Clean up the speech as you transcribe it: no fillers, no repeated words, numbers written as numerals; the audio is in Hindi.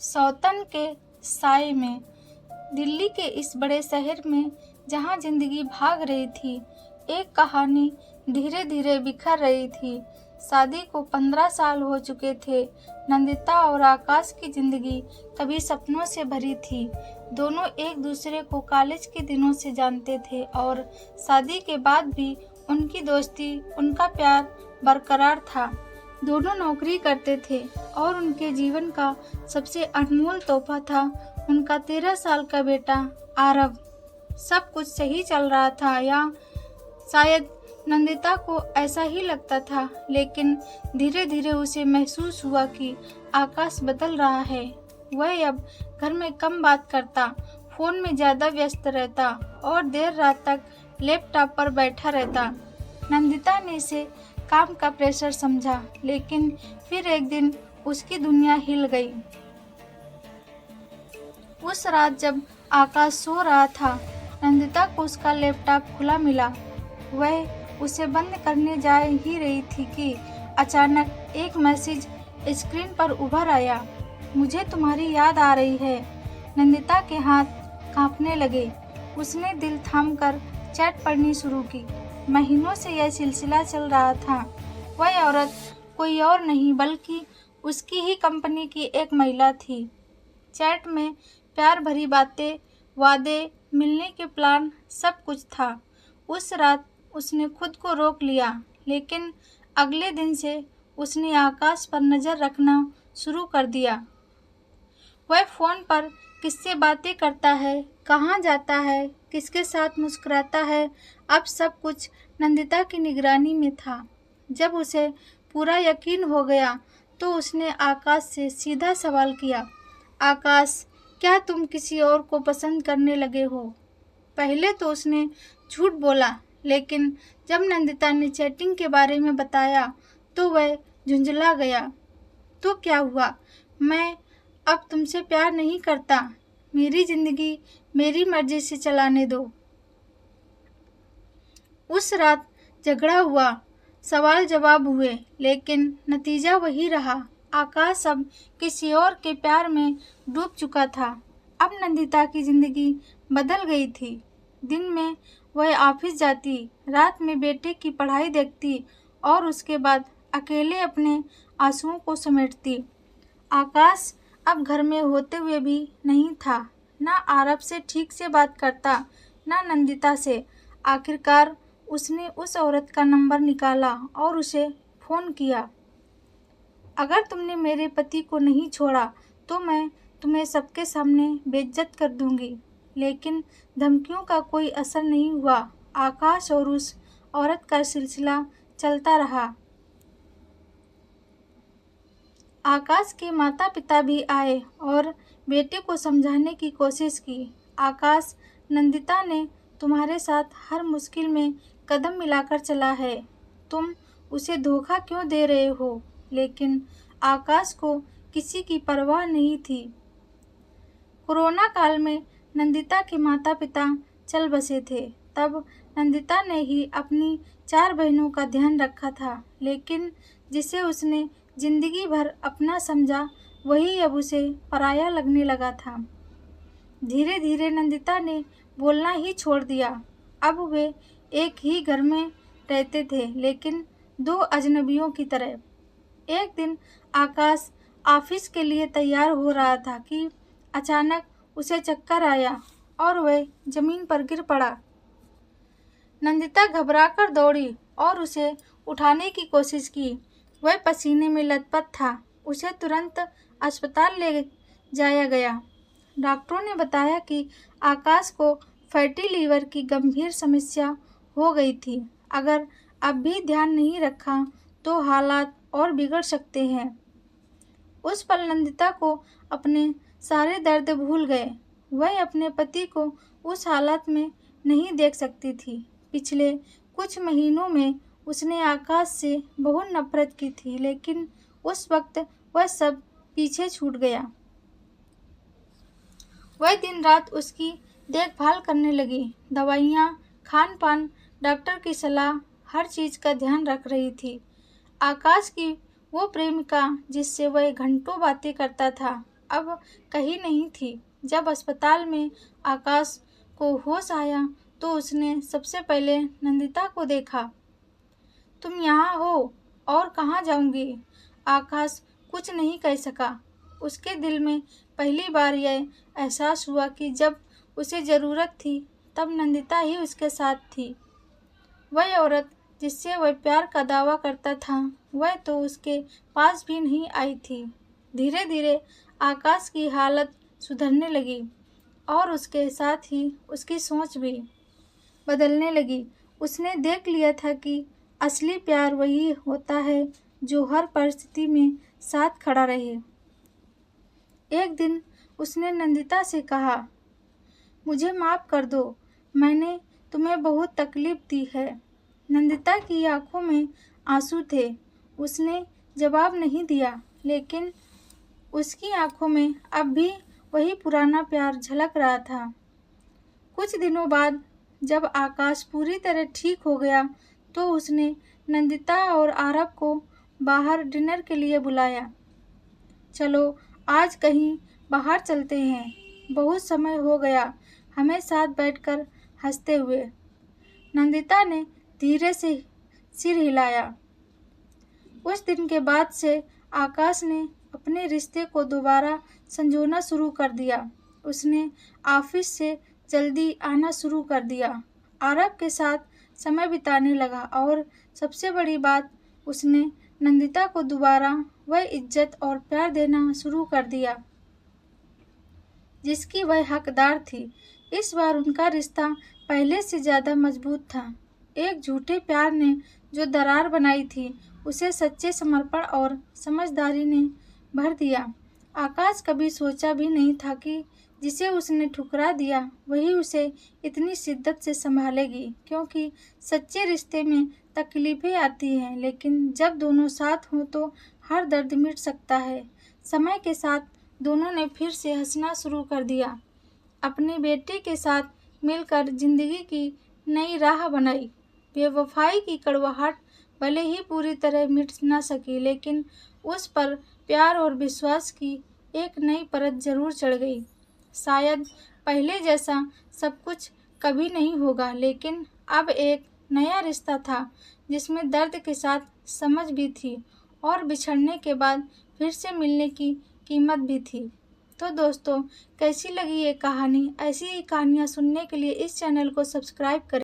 सौतन के साए में, दिल्ली के इस बड़े शहर में जहाँ जिंदगी भाग रही थी, एक कहानी धीरे धीरे बिखर रही थी। शादी को 15 साल हो चुके थे। नंदिता और आकाश की जिंदगी कभी सपनों से भरी थी। दोनों एक दूसरे को कॉलेज के दिनों से जानते थे और शादी के बाद भी उनकी दोस्ती, उनका प्यार बरकरार था। दोनों नौकरी करते थे और उनके जीवन का सबसे अनमोल तोहफा था उनका 13 साल का बेटा आरव। सब कुछ सही चल रहा था, या शायद नंदिता को ऐसा ही लगता था, लेकिन धीरे धीरे उसे महसूस हुआ कि आकाश बदल रहा है। वह अब घर में कम बात करता, फोन में ज्यादा व्यस्त रहता और देर रात तक लैपटॉप पर बैठा रहता। नंदिता ने इसे काम का प्रेशर समझा, लेकिन फिर एक दिन उसकी दुनिया हिल गई। उस रात जब आकाश सो रहा था, नंदिता को उसका लैपटॉप खुला मिला। वह उसे बंद करने जा ही रही थी कि अचानक एक मैसेज स्क्रीन पर उभर आया। मुझे तुम्हारी याद आ रही है। नंदिता के हाथ कांपने लगे। उसने दिल थामकर चैट पढ़नी शुरू की। महीनों से यह सिलसिला चल रहा था। वह औरत कोई और नहीं बल्कि उसकी ही कंपनी की एक महिला थी। चैट में प्यार भरी बातें, वादे, मिलने के प्लान, सब कुछ था। उस रात उसने खुद को रोक लिया, लेकिन अगले दिन से उसने आकाश पर नजर रखना शुरू कर दिया। वह फोन पर किससे बातें करता है, कहाँ जाता है, किसके साथ मुस्कुराता है, अब सब कुछ नंदिता की निगरानी में था। जब उसे पूरा यकीन हो गया तो उसने आकाश से सीधा सवाल किया, आकाश, क्या तुम किसी और को पसंद करने लगे हो? पहले तो उसने झूठ बोला, लेकिन जब नंदिता ने चैटिंग के बारे में बताया तो वह झुंझला गया। तो क्या हुआ? मैं अब तुमसे प्यार नहीं करता। मेरी जिंदगी मेरी मर्जी से चलाने दो। उस रात झगड़ा हुआ, सवाल जवाब हुए, लेकिन नतीजा वही रहा। आकाश अब किसी और के प्यार में डूब चुका था। अब नंदिता की जिंदगी बदल गई थी। दिन में वह ऑफिस जाती, रात में बेटे की पढ़ाई देखती और उसके बाद अकेले अपने आंसुओं को समेटती। आकाश अब घर में होते हुए भी नहीं था। ना आरव से ठीक से बात करता, ना नंदिता से। आखिरकार उसने उस औरत का नंबर निकाला और उसे फोन किया। अगर तुमने मेरे पति को नहीं छोड़ा तो मैं तुम्हें सबके सामने बेइज्जत कर दूंगी। लेकिन धमकियों का कोई असर नहीं हुआ। आकाश और उस औरत का सिलसिला चलता रहा। आकाश के माता पिता भी आए और बेटे को समझाने की कोशिश की। आकाश, नंदिता ने तुम्हारे साथ हर मुश्किल में कदम मिलाकर चला है। तुम उसे धोखा क्यों दे रहे हो? लेकिन आकाश को किसी की परवाह नहीं थी। कोरोना काल में नंदिता के माता पिता चल बसे थे। तब नंदिता ने ही अपनी 4 बहनों का ध्यान रखा था, लेकिन जिसे उसने जिंदगी भर अपना समझा वही अब उसे पराया लगने लगा था। धीरे धीरे नंदिता ने बोलना ही छोड़ दिया। अब वे एक ही घर में रहते थे, लेकिन 2 अजनबियों की तरह। एक दिन आकाश ऑफिस के लिए तैयार हो रहा था कि अचानक उसे चक्कर आया और वह जमीन पर गिर पड़ा। नंदिता घबराकर दौड़ी और उसे उठाने की कोशिश की। वह पसीने में लथपथ था। उसे तुरंत अस्पताल ले जाया गया। डॉक्टरों ने बताया कि आकाश को फैटी लीवर की गंभीर समस्या हो गई थी। अगर अब भी ध्यान नहीं रखा तो हालात और बिगड़ सकते हैं। उस पल नंदिता को अपने सारे दर्द भूल गए। वह अपने पति को उस हालत में नहीं देख सकती थी। पिछले कुछ महीनों में उसने आकाश से बहुत नफरत की थी, लेकिन उस वक्त वह सब पीछे छूट गया। वह दिन रात उसकी देखभाल करने लगी। दवाइयाँ, खान पान, डॉक्टर की सलाह, हर चीज का ध्यान रख रही थी। आकाश की वो प्रेमिका जिससे वह घंटों बातें करता था, अब कहीं नहीं थी। जब अस्पताल में आकाश को होश आया तो उसने सबसे पहले नंदिता को देखा। तुम यहाँ हो और कहाँ जाऊंगी? आकाश कुछ नहीं कह सका। उसके दिल में पहली बार यह एहसास हुआ कि जब उसे ज़रूरत थी तब नंदिता ही उसके साथ थी। वह औरत जिससे वह प्यार का दावा करता था वह तो उसके पास भी नहीं आई थी। धीरे धीरे आकाश की हालत सुधरने लगी और उसके साथ ही उसकी सोच भी बदलने लगी। उसने देख लिया था कि असली प्यार वही होता है जो हर परिस्थिति में साथ खड़ा रहे। एक दिन उसने नंदिता से कहा, मुझे माफ़ कर दो, मैंने तुम्हें बहुत तकलीफ दी है। नंदिता की आंखों में आंसू थे। उसने जवाब नहीं दिया, लेकिन उसकी आंखों में अब भी वही पुराना प्यार झलक रहा था। कुछ दिनों बाद जब आकाश पूरी तरह ठीक हो गया तो उसने नंदिता और आरव को बाहर डिनर के लिए बुलाया। चलो आज कहीं बाहर चलते हैं, बहुत समय हो गया हमें साथ बैठकर हंसते हुए। नंदिता ने धीरे से सिर हिलाया। उस दिन के बाद से आकाश ने अपने रिश्ते को दोबारा संजोना शुरू कर दिया। उसने ऑफिस से जल्दी आना शुरू कर दिया, आरव के साथ समय बिताने लगा और सबसे बड़ी बात, उसने नंदिता को दोबारा वह इज्जत और प्यार देना शुरू कर दिया जिसकी वह हकदार थी। इस बार उनका रिश्ता पहले से ज़्यादा मजबूत था। एक झूठे प्यार ने जो दरार बनाई थी उसे सच्चे समर्पण और समझदारी ने भर दिया। आकाश कभी सोचा भी नहीं था कि जिसे उसने ठुकरा दिया वही उसे इतनी शिद्दत से संभालेगी, क्योंकि सच्चे रिश्ते में तकलीफ़ें आती हैं लेकिन जब दोनों साथ हों तो हर दर्द मिट सकता है। समय के साथ दोनों ने फिर से हंसना शुरू कर दिया, अपनी बेटी के साथ मिलकर जिंदगी की नई राह बनाई। बेवफाई की कड़वाहट भले ही पूरी तरह मिट ना सकी, लेकिन उस पर प्यार और विश्वास की एक नई परत जरूर चढ़ गई। शायद पहले जैसा सब कुछ कभी नहीं होगा, लेकिन अब एक नया रिश्ता था जिसमें दर्द के साथ समझ भी थी और बिछड़ने के बाद फिर से मिलने की कीमत भी थी। तो दोस्तों, कैसी लगी ये कहानी? ऐसी ही कहानियाँ सुनने के लिए इस चैनल को सब्सक्राइब करें।